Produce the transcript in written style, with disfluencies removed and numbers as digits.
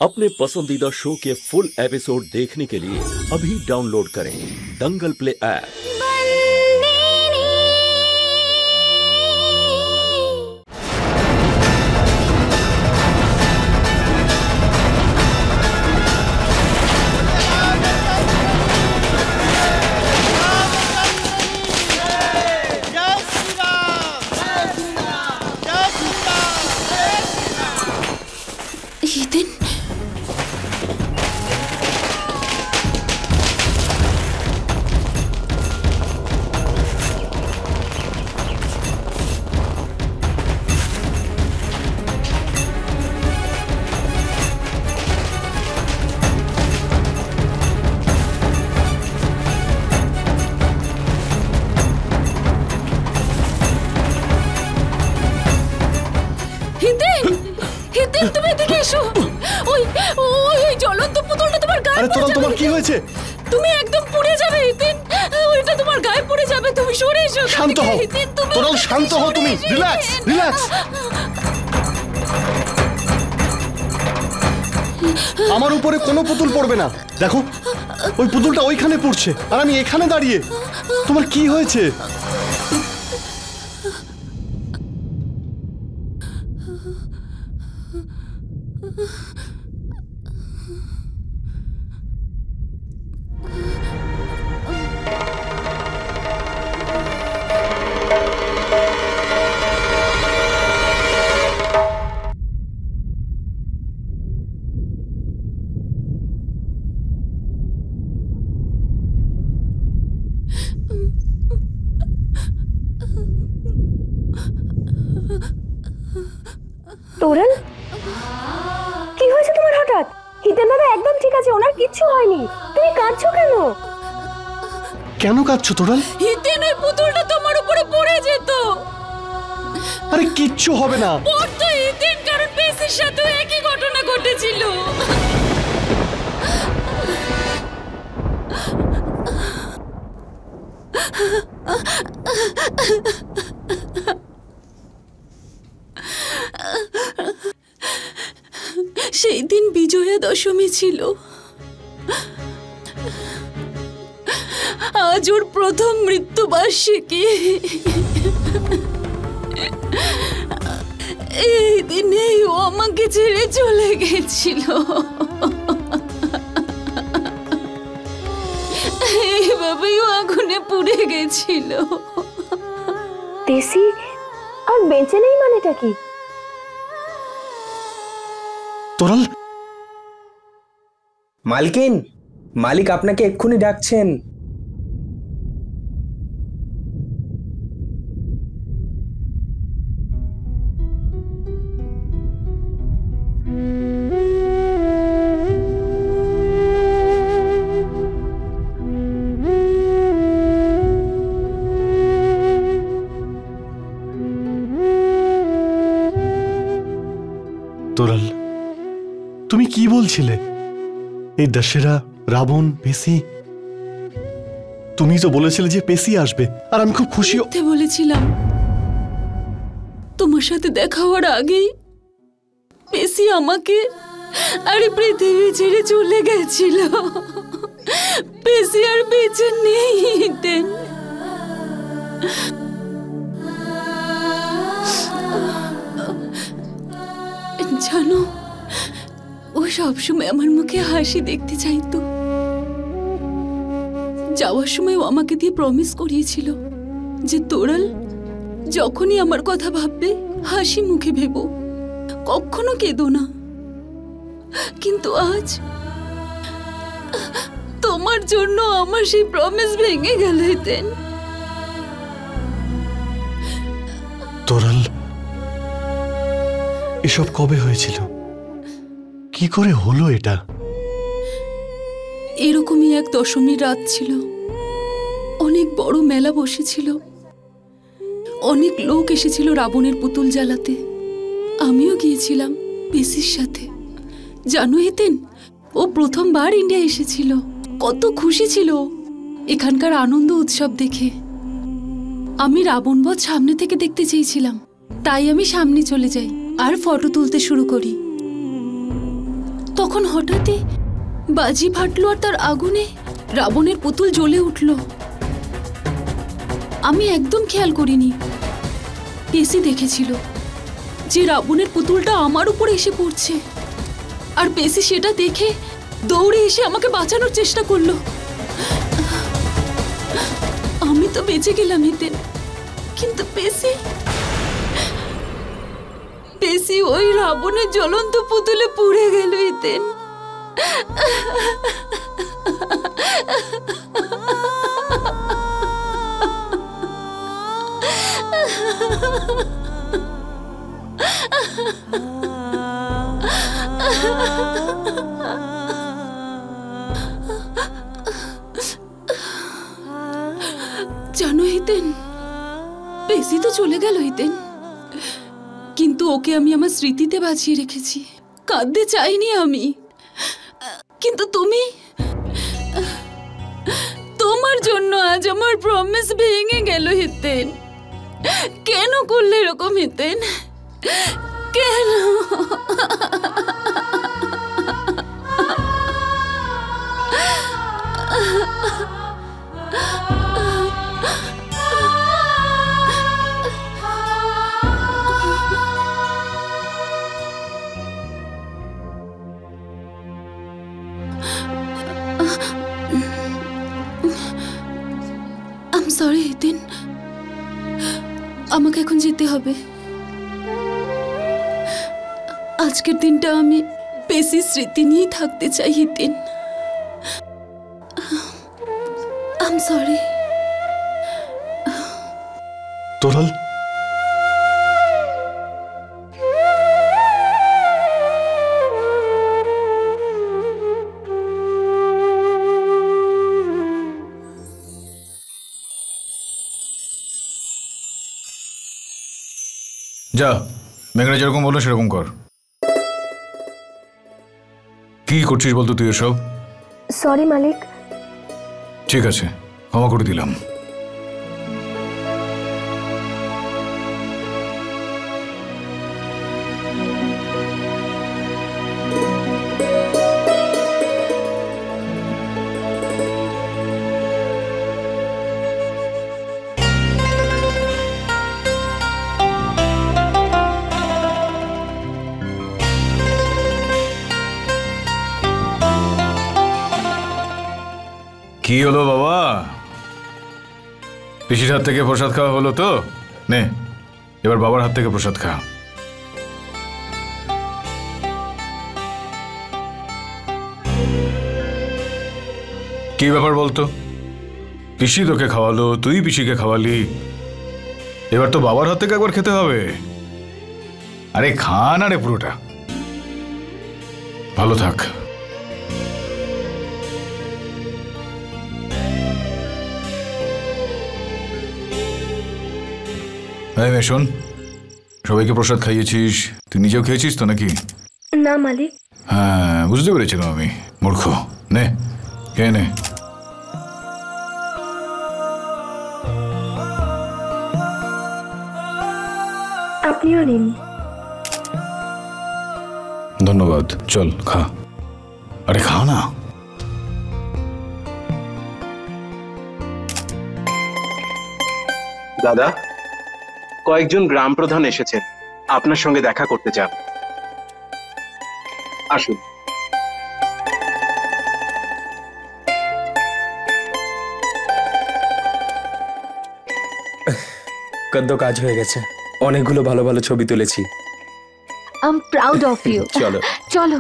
अपने पसंदीदा शो के फुल एपिसोड देखने के लिए अभी डाउनलोड करें दंगल प्ले ऐप। আমার উপরে কোনো পুতুল পড়বে না। দেখো ওই পুতুলটা ওইখানে পড়ছে আর আমি এখানে দাঁড়িয়ে। তোমার কি হয়েছে? তোরল, কি হয়েছে তোমার হঠাৎ? হিতেন দাদা একদম ঠিক আছে, ওনার কিচ্ছু হয়নি। তুমি কাঁদছো কেন? কেন কাঁদছো তোরল? হিতেনের পুতুলটা তোমার উপরে পড়ে যেত। আরে কিচ্ছু হবে না। পড়তো হিতেন, কারণ পেসির সাথে একই ঘটনা ঘটেছিল। সেই দিন বিজয়া দশমী ছিল। আজ ওর প্রথম মৃত্যুবার্ষিকী। এই দিনেই ও আমাকে ছেড়ে চলে গেছিল। এইভাবেই ও আগুনে পুড়ে গেছিল। তেসি আর বেঁচে নেই মানেটা কি? তোরল, মালকিন, মালিক আপনাকে এক্ষুনি ডাকছেন। তোরল, তুমি কি বলছিলে? এই দশেরা, রাবণ, পেসি, তুমি তো বলেছিলে যে পেসি আসবে আর আমি খুব খুশি বলেছিলাম। তোমার সাথে দেখা হওয়ার আগেই পেসি আমাকে আর পৃথিবী ছেড়ে চলে গেছিল। পেসি আর বেঁচে নেই হিতেন। জানো, ও সবসময় আমার মুখে হাসি দেখতে চাইতো। যাওয়ার সময় ও আমাকে দিয়ে প্রমিস করিয়েছিল যে তোরাল, যখনই আমার কথা ভাববে হাসি মুখে ভেবো, কখনো কেঁদো না। কিন্তু আজ তোমার জন্য আমার সেই প্রমিস ভেঙে গেল হিতেন। তোরল, এসব কবে হয়েছিল? কি করে হলো এটা? এরকমই এক দশমীর রাত ছিল। অনেক বড় মেলা বসেছিল। অনেক লোক এসেছিল রাবণের পুতুল জ্বালাতে। আমিও গিয়েছিলাম পেসির সাথে। জানো হিতেন, ও প্রথমবার ইন্ডিয়া এসেছিল। কত খুশি ছিল এখানকার আনন্দ উৎসব দেখে। আমি রাবণ বধ সামনে থেকে দেখতে চেয়েছিলাম, তাই আমি সামনে চলে যাই আর ফটো তুলতে শুরু করি। তখন হঠাৎই বাজি ফাটলো আর তার আগুনে রাবণের পুতুল জ্বলে উঠল। আমি একদম খেয়াল করিনি। পেশি দেখেছিল যে রাবণের পুতুলটা আমার উপরে এসে পড়ছে, আর পেশি সেটা দেখে দৌড়ে এসে আমাকে বাঁচানোর চেষ্টা করলো। আমি তো বেঁচে গেলাম হিতেন, কিন্তু পেশি ওই রাবণের জ্বলন্ত পুতুলে পুড়ে গেল হিতেন। জানো হিতেন, পেশি তো চলে গেল হিতেন, কিন্তু ওকে আমি আমার স্মৃতিতে বাঁচিয়ে রেখেছি। কাঁদতে চাইনি আমি, কিন্তু তোমার জন্য আজ আমার প্রমিস ভেঙে গেল হিতেন। কেন করলে এরকম হিতেন? কেন? সরি হিতেন, আমাকে এখন যেতে হবে। আজকের দিনটা আমি পেশির স্মৃতি নিয়েই থাকতে চাই Hiten. I am sorry. Toral, যা, মেঘনা যেরকম বললো সেরকম কর। কি করছিস বলতো তুই এসব? সরি মালিক। ঠিক আছে, ক্ষমা করে দিলাম। কি হলো বাবা, পিসির হাত থেকে প্রসাদ খাওয়া হলো তো? নে, এবার বাবার হাত থেকে প্রসাদ খা। কি ব্যাপার বলতো? পিসি তোকে খাওয়ালো, তুই পিসিকে খাওয়ালি, এবার তো বাবার হাত থেকে একবার খেতে হবে। আরে খা না রে পুরোটা। ভালো থাক। হ্যাঁ শোন, সবাইকে প্রসাদ খাইয়েছিস, তুই নিজেও খেয়েছিস তো নাকি? না মালিক। হ্যাঁ, বুঝতে পেরেছিলাম আমি, মূর্খ। নে, খেয়ে নে। আপনিও নিন। ধন্যবাদ। চল খা। আরে খা না। দাদা, কয়েকজন গ্রাম প্রধান এসেছেন, আপনার সঙ্গে দেখা করতে চান। আসুন। কদ্দ কাজ হয়ে গেছে, অনেকগুলো ভালো ভালো ছবি তুলেছি। I am proud of you. চলো চলো।